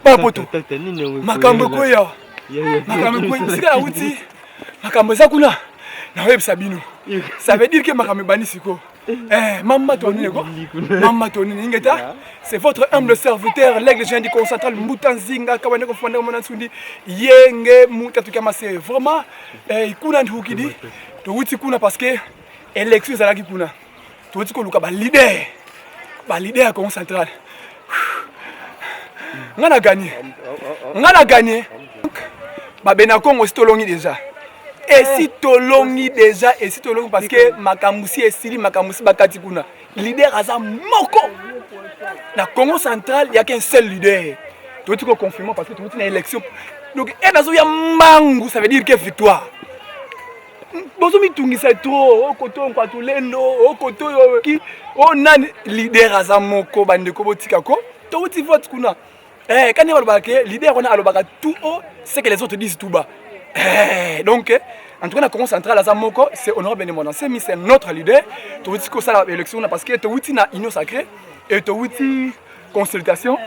Papoto makambo koya makambo koya sika uti makambo za kuna na web sabino ça veut dire que makambo bani siko maman Tony maman Tony ngeta c'est votre humble serviteur l'aigle géant du concentral Mutanzinga kabane ko fonda mona sundi yenge mutatu kama c'est vraiment kuna ndukidi to uti kuna parce que élection za la kuna to uti ko luka ba leader concentral. On a gagné. Babena Congo si tolongi déjà. Et si tolongi déjà, et si tolongi parce que Makamusi et Siri Makamusi bakati kuna. Leader aza moko. Na Congo central, il y a qu'un seul leader. Tu veux confirmer parce que tu veux une élection. Donc et nazo ya mangu, ça veut dire que victoire. Bozo mitungisa trop, okoto nkwatulendo, okoto ki onan leader aza moko bandeko botika ko. To uti vote kuna. Quand on a leader, on a tout haut, c'est que les autres disent tout bas. Donc, en tout cas, la Congo centrale, c'est honorable Benemona. C'est notre leader. Tu as dit que ça l'élection parce que tu as dit une union sacrée et tu as dit consultation.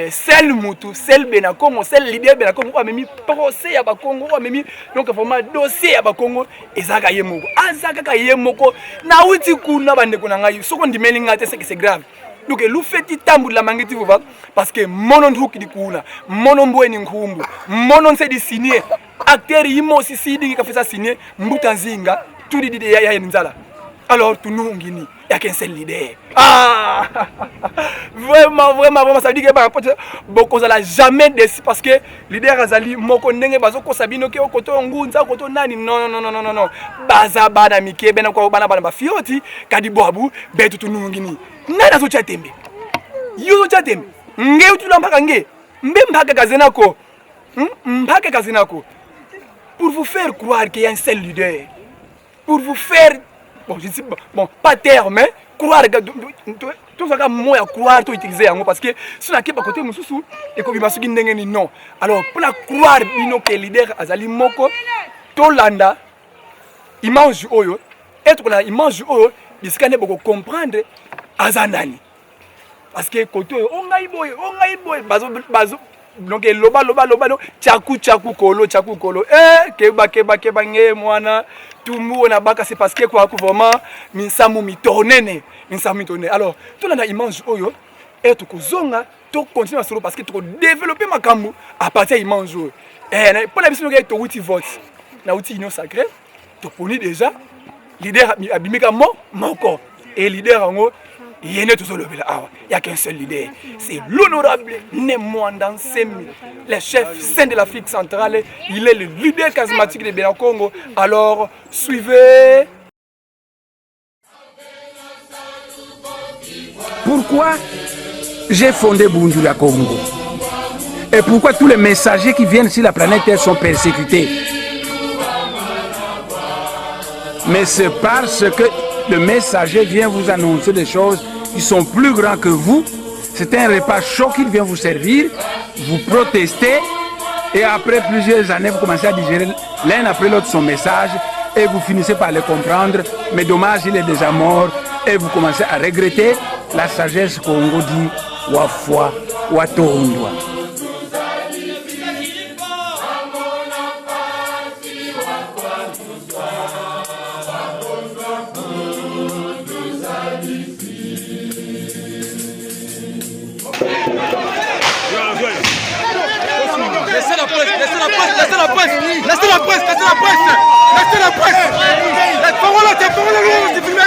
Seul Moutou, seul Benakongo, seul leader Benakongo, on a mis procès à Bakongo, on a mis donc vraiment dossier à Bakongo. Et Zaka Yemoko. Ah, Zaka Yemoko. Na uti kuna bande kuna ngai. Ce qu'on dit melinga, c'est que c'est grave. Donc lu feti tambu la mangeti vuba parce que monon huki di kuna monon bweni nkumbu monon se di signer acteur yimo si sidi ka fesa signer Mutanzinga tout di ya nzala alors tout nous ngini ya qu'un seul leader vraiment ça veut dire que beaucoup ça la jamais décidé parce que leader azali moko ndenge bazoko sabino ke okoto ngunza okoto nani non baza bana mike bena kwa bana ba fioti kadi boabu betu tout nous ngini nana zo chatembe yo chatembe nge utula mpaka nge mbe mpaka kazenako mpaka kazenako pour vous faire croire qu'il y a un seul leader pour vous faire bon je dis bon pas terre mais croire tout ça comme moi croire tout utiliser yango parce que si on a pas côté mususu et ko bimasuki ndenge ni non alors pour la croire bino que leader azali moko to landa image oyo être la image oyo biskane boko comprendre azanani parce que côté ongai boy bazo donc loba no chaku kolo keba nge mwana tumu na baka c'est parce que quoi vraiment minsamu mitonene alors tout la image oyo et to kozonga to continuer solo parce que to développer makambu à partir image oyo pour la mission que to wuti vote na wuti union sacrée to poni déjà leader abimika moko et leader ngo il n'y a qu'un seul leader, c'est l'honorable Nemwanda Nsemi, le chef saint de l'Afrique centrale. Il est le leader charismatique de Benakongo. Alors, suivez. Pourquoi j'ai fondé Bundula Congo? Et pourquoi tous les messagers qui viennent sur la planète Terre sont persécutés? Mais c'est parce que le messager vient vous annoncer des choses qui sont plus grands que vous. C'est un repas chaud qu'il vient vous servir. Vous protestez et après plusieurs années, vous commencez à digérer l'un après l'autre son message et vous finissez par le comprendre. Mais dommage, il est déjà mort et vous commencez à regretter la sagesse Congo dit Wafwa Watondwa. Laissez la presse. La parole c'est filmé.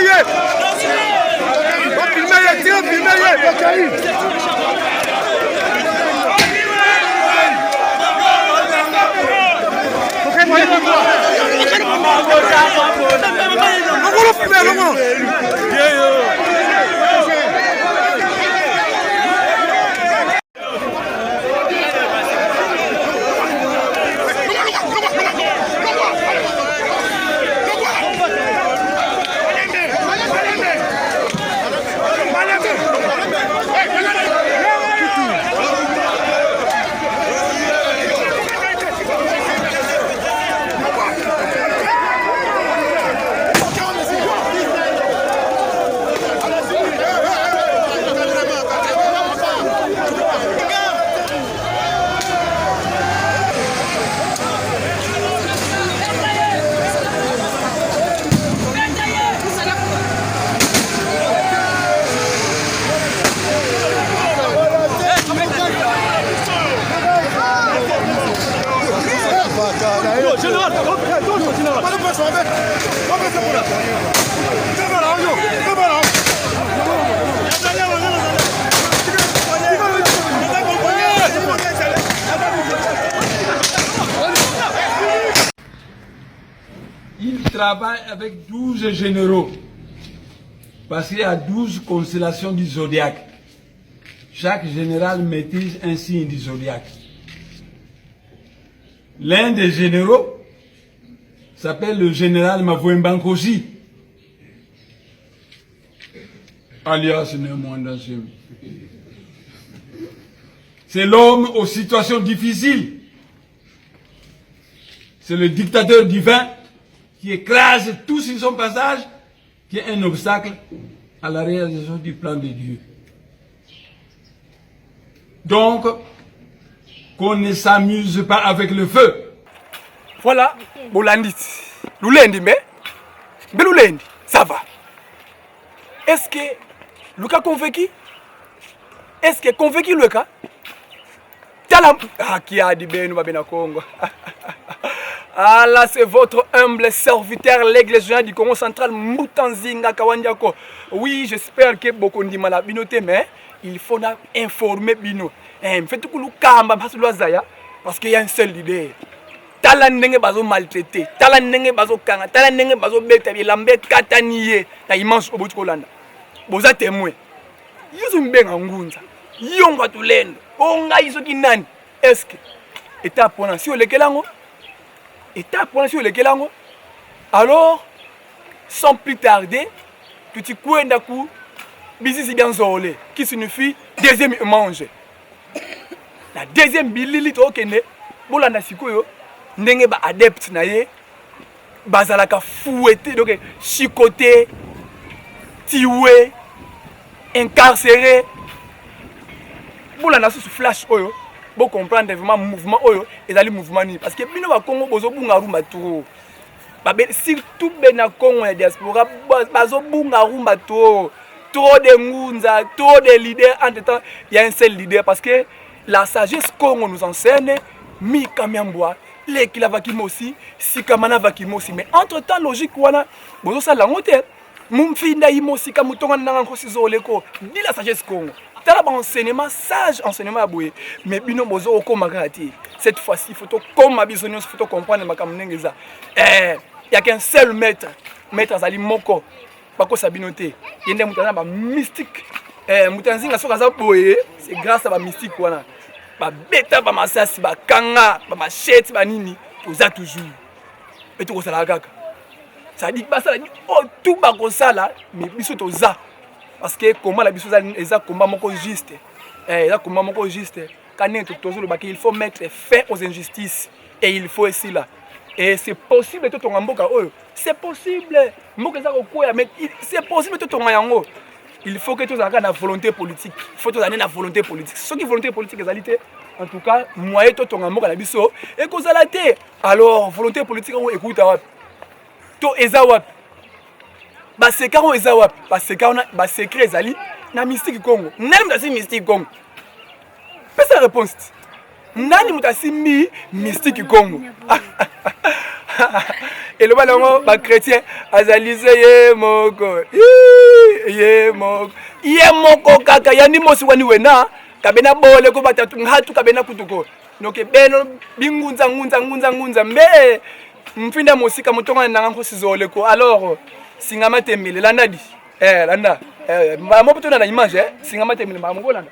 Il travaille avec 12 généraux, parce qu'il y a 12 constellations du zodiaque. Chaque général maîtrise un signe du zodiaque. L'un des généraux s'appelle le général Mavouembankosi, alias Nemwandasem. C'est l'homme aux situations difficiles. C'est le dictateur divin qui écrase tout sur son passage, qui est un obstacle à la réalisation du plan de Dieu. Donc, qu'on ne s'amuse pas avec le feu. Voilà, Bolandit. Lulendi, mais Lulendi, ça va. Est-ce que Lucas convaincu? Est-ce que convaincu Lucas? Ah, qui a dit ben ou Congo? Ah là, c'est votre humble serviteur, l'église du Congo central, Mutanzinga Kawandiako. Oui, j'espère que beaucoup de mal à binoter, mais il faut informer Bino. Faites tout le kamba parce qu'il y a un seul leader. Tala ndenge bazo maltraité, tala ndenge bazo kanga, tala ndenge bazo beta bilambe kataniye na immense obotu kolanda. Boza témoin. Yuzu mbenga ngunza. Yonga tulendo. Onga iso kinani. Est-ce que étape pour si olekelango? Étape pour si olekelango? Alors sans plus tarder, petit kwenda ku bisisi bien zolé qui signifie deuxième mange. La deuxième bilili to kende bolanda sikoyo ndenge ba adepte na ye bazalaka fouetté donc chicoté tioué incarcéré bolanda sous flash oyo bo comprendre vraiment mouvement oyo ezali mouvement ni parce que bino ba Congo bozo bunga rumba trop ba surtout bena Congo ya diaspora bazo bunga rumba trop de ngunza trop de leaders en temps il y a un seul leader parce que la sagesse Congo nous enseigne mi kamiamboa les kilavakimosi si kamana vakimosi mais entre temps logique wana bozo sala ngote mumfinda imosi kamutonga nanga nkosi zoleko ni la sagesse Congo tala ba enseignement sage enseignement aboué mais bino bozo okomaka ati cette fois-ci il faut to comme bisonyo il faut to comprendre makamnengeza il y a qu'un seul maître azali moko bako sabinote yende mutana ba mystique mutanzinga soka za boye c'est grâce à ba mystique wana ba beta ba masasi ba kanga ba machete ba nini toza toujours et to kosala kaka ça dit ba sala oh tout ba kosala mais biso toza parce que comment la biso eza combat moko juste eza combat moko juste kané tozo le ba il faut mettre fin aux injustices et il faut aussi là et c'est possible to tonga mboka oyo c'est possible mboka za kokoya mais c'est possible to tonga yango. Il faut que tu aies une volonté politique. Il faut que tu aies une volonté politique. Ce qui est volonté politique, en tout cas, moi et toi, tu as un mot à la biso. Et que ça l'a été. Alors, volonté politique, écoute, tu es à wap. C'est quand on est à wap. C'est quand on a secret, Zali. Na mystique Congo. N'aime pas si mystique Congo. Fais sa réponse. N'aime pas si mystique Congo. Et le ballon, les chrétiens, azalise ye moko, ye moko kaka yani mosi wani wena, kabena bole ko batatu ngatu kabena kutuko. Donc beno bingunza ngunza mbe mfinda mosika mutonga nanga nkosi zoleko. Alors singama temele landa di. Landa. Mama poto na image singama temele mama ngolanda.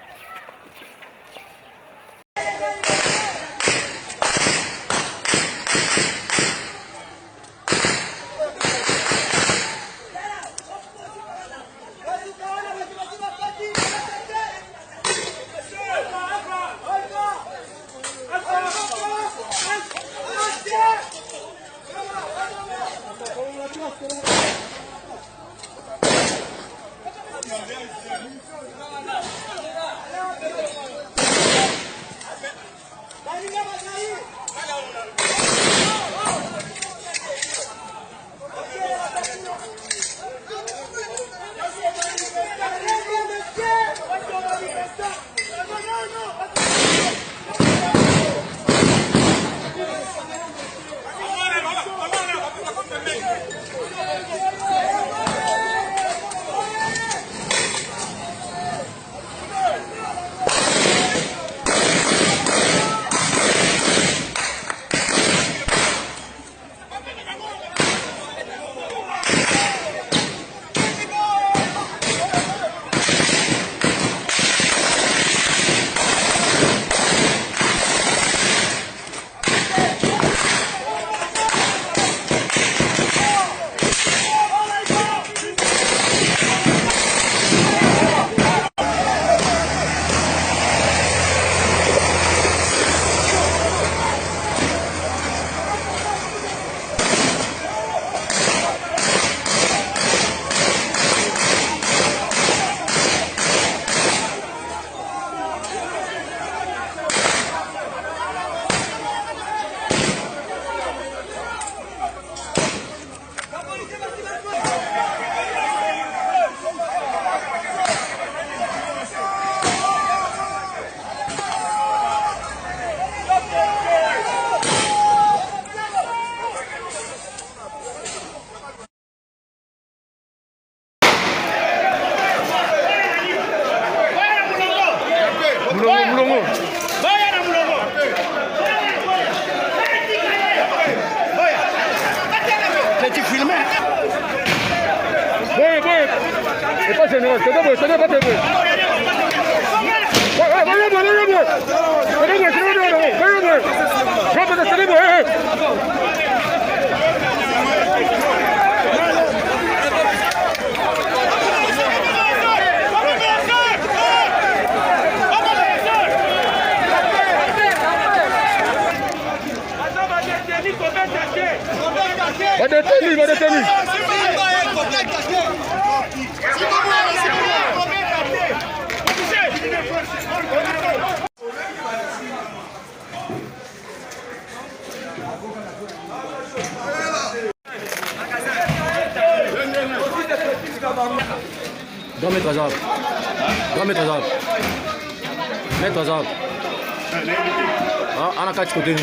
mulongo. Baya na mulongo. Baya. Tu filmes? Bon. C'est pas généreux, c'est pas bon. Va détenir. Dois mettre aux arbres. Mettre aux arbres. Ah, on a 4 côtés.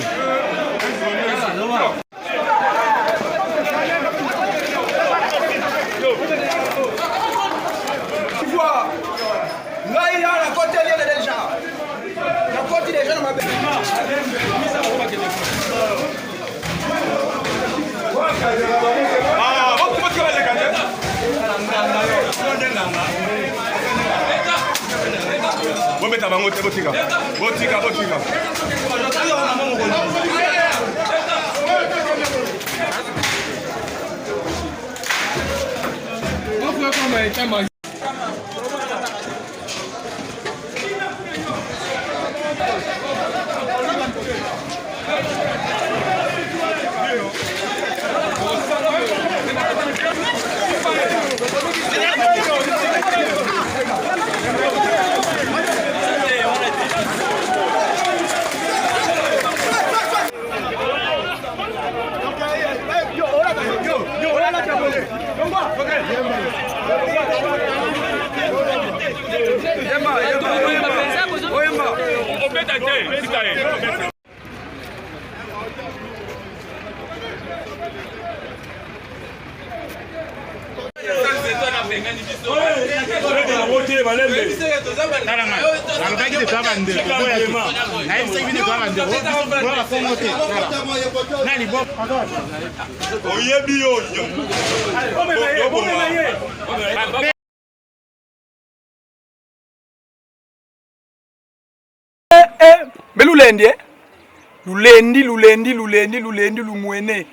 Mais Lulendi, Lumwene.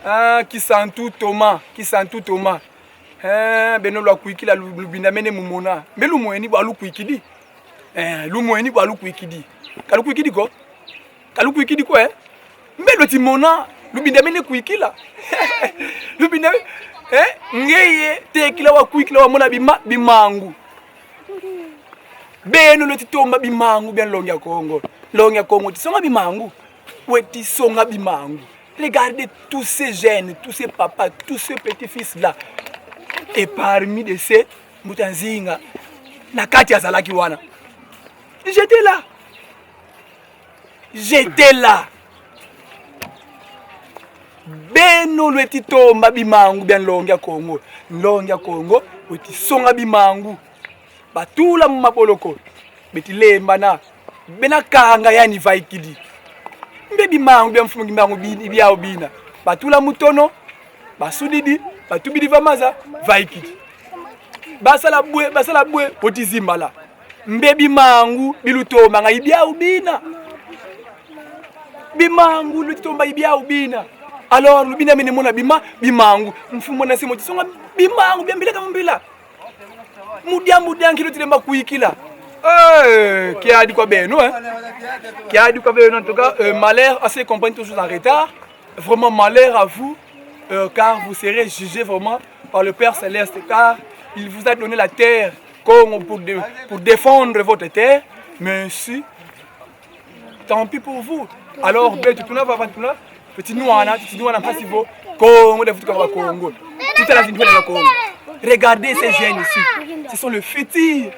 Ah, qui sent tout Thomas. Beno lwa kuikila lubinda mene mumona. Mais Lumweni bwa lukuikidi. Lumweni bwa lukuikidi. Kalukuikidi ko? Kalukuikidi ko Mbelo timona lubinda mene kuikila. Lubinda ngeye tekila wa kuikila wa mona bimangu. Beno lo titomba bimangu bien longia Congo. Longia Congo tisonga bimangu. Weti songa bimangu. Regardez tous ces jeunes, tous ces papas, tous ces petits-fils là. Et parmi de ces Mutanzinga, Nakati Azalaki wana. J'étais là. Beno le titomba bimangu bien longia Congo. Longia Congo, weti songa bimangu. Batula mapoloko. Beti lembana. Bena kanga yani vaikidi. Mbebi mangu bien mfumu bimangu biya obina. Batula mutono, basudidi, batubidi vamaza, vaikidi. Basala bwe, potizimbala. Mbebi mangu bilutoma nga ibiya obina. Bimangu lutomba ibiya obina. Alors lubina mene mona bimangu. Mfumu na simo tisonga bimangu biambile kama mbila. Mudia kilo tilemba kuikila. Qui a dit quoi ben nous Qui a dit quoi ben en tout cas malheur à ces compagnies toujours en retard. Vraiment malheur à vous car vous serez jugés vraiment par le Père Céleste car il vous a donné la terre comme pour défendre votre terre. Mais si tant pis pour vous. Alors ben tu tournes avant tout là. Petit nous en pas si beau Congo de Congo. Tout est la vie de Congo. Regardez ces jeunes ici. Ce sont le futur.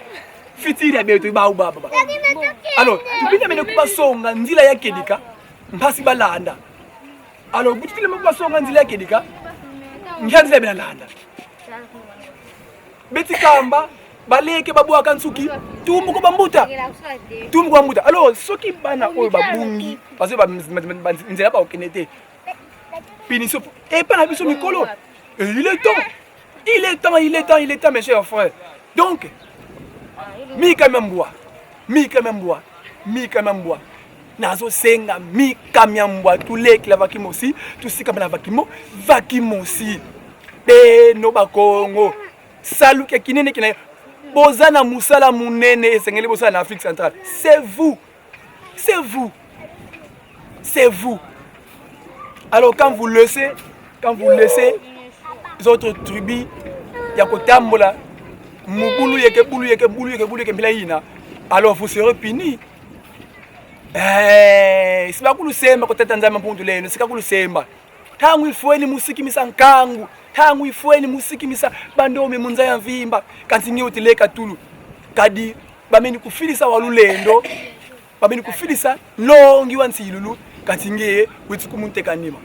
Futur ya beto ba baba. Alors, tupita mene kuba songa nzila ya kedika. Mpasi balanda. Alors, butile mkuba songa nzila ya kedika. Ngianzile balanda. Beti kamba baleke babwa kansuki tumbu ko bambuta alors soki bana oyo babungi parce que nzela ba okenete punition et pas na biso mikolo il est temps mes chers frères donc mika membwa nazo senga mika membwa tuleki la vakimo aussi tusika bana vakimo aussi de no bakongo salu ke kinene kina bozana musala munene esengeli bosala na Afrique centrale c'est vous alors quand vous laissez les autres tribus ya kotambola mubulu yeke bilaina alors vous serez punis c'est pas kulu semba kotata nzama mpundu leno sika kulu semba tangu ifueni musiki misankangu tangu ifueni musiki misa bandome munza ya mvimba kantingi utileka tulu kadi bameni kufilisa walulendo bameni kufilisa longi wansilulu kantingi witiku muntekanima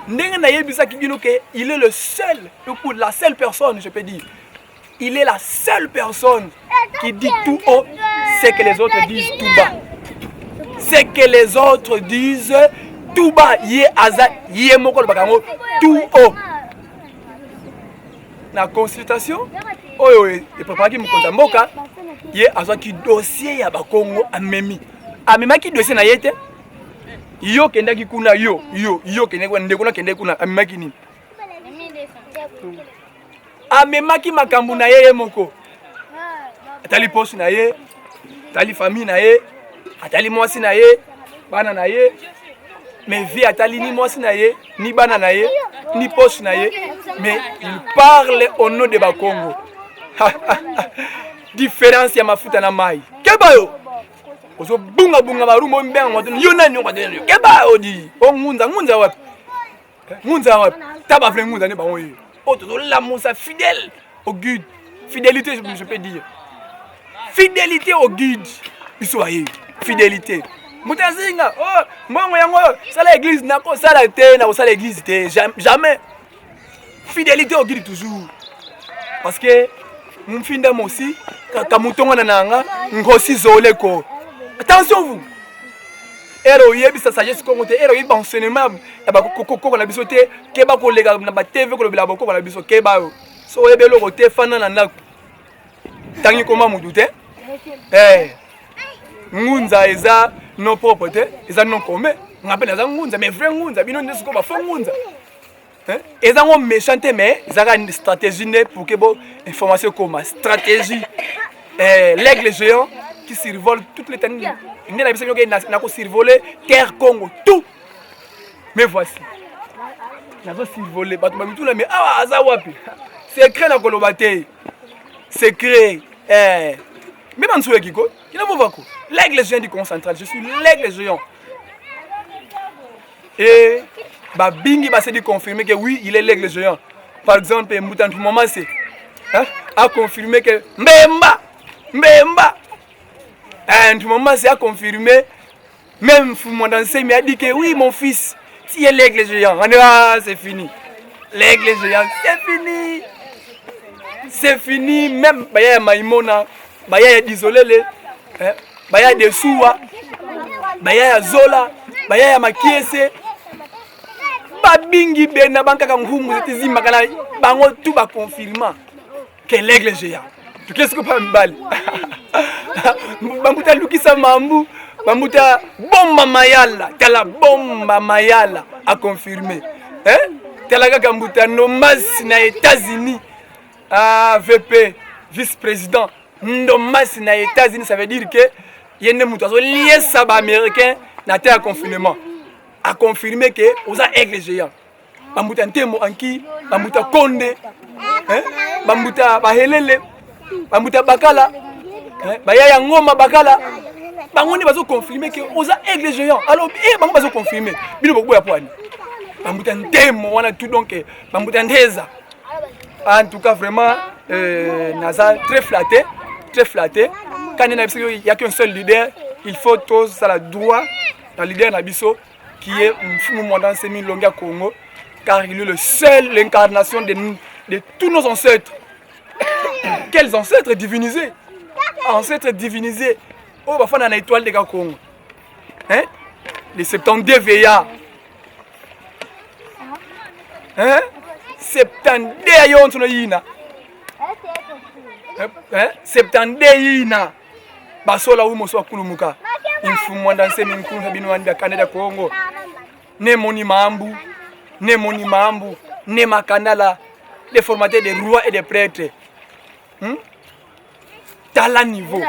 ndenge na yebisa kibino ke il est le seul la seule personne je peux dire il est la seule personne qui dit tout haut ce que les autres disent tout bas ce que les autres disent tout bas yé aza yé moko bakango tout haut na consultation oyo e préparé mon konza mboka yé aza ki dossier ya bakongo amemaki dossier na yete yo kendaki kuna yo kendaki kuna ndekuna kendaki kuna amemaki nini amemaki makambu na ye moko atali poste na ye atali famille na ye atali mwasi na ye bana na ye mais vie atali ni mwasi na ye ni bana na ye ni poste na ye mais il parle au nom de Bakongo différence ya mafuta na mai kebayo ozo bunga barumo mbenga ngoto yo nani ngoto kebayo di o ngunza wapi taba vrai ngunza ne ba oyo o to la musa fidèle au guide fidélité je peux dire fidélité au guide biso aye fidélité mutazinga oh mbongo yango sala église nako sala te na sala église te jamais fidélité au guide toujours parce que mfinda mosi kamutonga na nanga ngosi zoleko attention vous ero yebisa sagesse ko ngote ero yiba enseignement ba ko na biso te ke ba ko lega na ba TV ko lobela boko na biso ke ba so yebelo ko te fana na ndako tangi koma mudu te ngunza eza non propre te eza non commun ngapela za ngunza mais vrai ngunza bino ndesiko ba fo ngunza eza ngo méchante mais eza une stratégie ne pour que bo information comme stratégie l'aigle géant qui survole toutes les terres il a besoin na ko survoler terre Congo tout mais voici na ko survoler bato ba mituna mais awa aza wapi secret na koloba te secret même en soué kiko il a vovako l'aigle géant du Congo central je suis l'aigle géant et ba bingi ba se dit confirmer que oui il est l'aigle géant par exemple Moutantou Maman c'est a confirmé que Mbemba tout moment c'est a confirmé même Foumondansé m'a dit que oui mon fils tu es l'aigle géant c'est fini l'aigle géant c'est fini même baya Maimona baya Dizolele baya de Soua baya Zola baya Makiese babingi bena bankaka ngumu zitizima kana bango tout ba confirmant que l'aigle géant tu qu'est-ce que pas mbali bamuta lukisa mambu bamuta bomba mayala tala bomba mayala a confirmé tala kaka mbuta nomas na États-Unis VP vice-président nomas na États-Unis ça veut dire que yene muta so lié ça ba américain na terre à confinement a confirmé que oza aigle géant bamuta ntemo anki bamuta konde bamuta bahelele bamuta bakala baya ngoma bakala bangoni bazo confirmer que oza aigle géant alors bango bazo confirmer bino boko ya poani bamuta ntemo wana tout donc bamuta ndeza en tout cas vraiment naza très flatté quand il y a qu'un seul leader il faut tous ça la droit le leader na biso qui est Mfumu Mwandanse Milonga Congo car il est le seul l'incarnation de tous nos ancêtres quels ancêtres divinisés? Ancêtres divinisés. Oh, bah, on a une étoile de Congo. Hein? Les 72 VA. Hein? 72 yon sono yina. Hein? 72 yina. Basola umo so kulumuka. Infumwa danse minkunu sabino anda Canada Congo. Ne moni mambu. Ne moni mambu. Ne makandala. Les formateurs des rois et des prêtres. Dans niveau.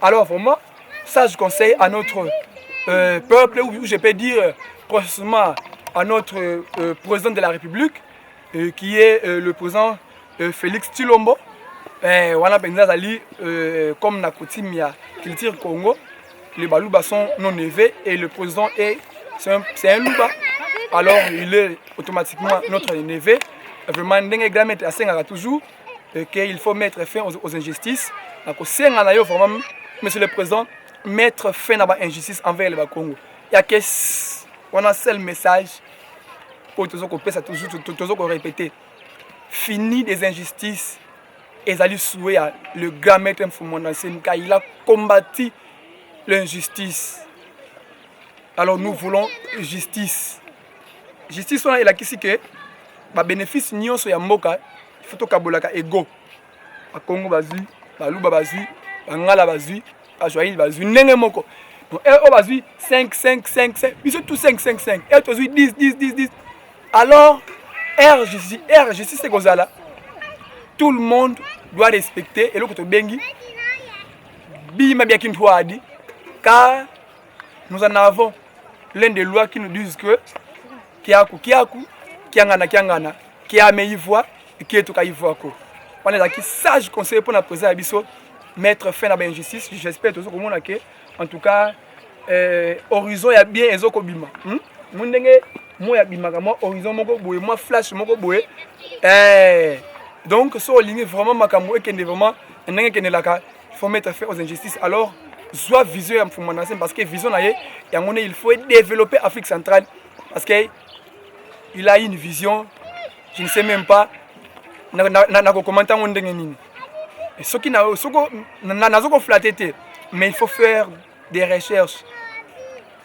Alors vraiment, ça je conseille à notre peuple, ou je peux dire précisément à notre président de la République, qui est le président Félix Tshilombo. Wana penza zali comme na coutume ya culture Congo, les balouba sont non élevés et le président c'est un louba. Alors il est automatiquement notre neveu. Vraiment ndenge grand asenga toujours qu'il faut mettre fin aux injustices. Donc senga na yo vraiment monsieur le président mettre fin à l'injustice envers le Congo. Il y a que on a seul message pour tous qu'on peut ça toujours qu'on répéter. Fini des injustices. Et ça lui souhaite le grand maître Mfumondanseni car il a combattu l'injustice. Alors nous voulons justice. Justice on a la kisi que ba bénéfice nyonso ya mboka il faut kabolaka ego. Ba Congo bazui, ba Luba bazui, ba Ngala bazui, ba Joaïl bazui ndenge moko. Donc on bazui 5 5 5 5, ils sont tous 5 5 5. Et toi 10 10 10 10. Alors R justice c'est comme ça là. Tout le monde doit respecter et l'autre bengi bima bien qu'il soit dit car nous en avons l'un des lois qui nous disent que kiaku kiangana kiameivoa et qui est tout kaivoa ko on est là qui sage conseil pour la président abisso mettre fin à l'injustice. J'espère tout ce monde que en tout cas horizon ya bien ezoko bima mundenge mo ya bima kama horizon moko boye moi flash moko boye donc, si on ligne vraiment makambo et qu'il est vraiment il faut mettre fin aux injustices. Alors, soit vision parce que vision il faut développer l'Afrique centrale parce qu'il a une vision, je ne sais même pas, commenter et ce qui n'a pas flatté, mais il faut faire des recherches.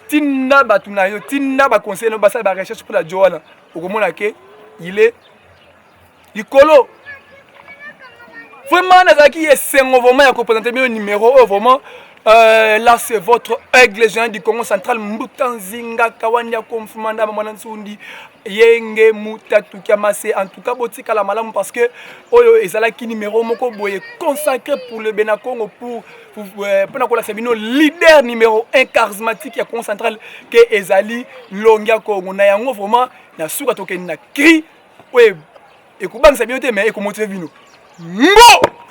Tina batunayo, tina ba conseil no basa ba recherche pour la Joana. Au comment il est Nicolo. Vraiment, Nazaki est vraiment à représenter le numéro vraiment. Là, c'est votre aigle géant du Congo central. Mbutanzinga, Kawanya, Konfumanda, Mamanansundi, Yenge, Mutatu, Kamase. En tout cas, Botika la malam parce que Oyo Ezalaki numéro Moko Boye consacré pour le Benakongo pour la Sabino, leader numéro 1 charismatique à Congo central que Ezali Longia Kongo. Nayango vraiment, na souka toke na cri. Ouais, et Kuban Sabino, mais et comment tu es venu? Mbo!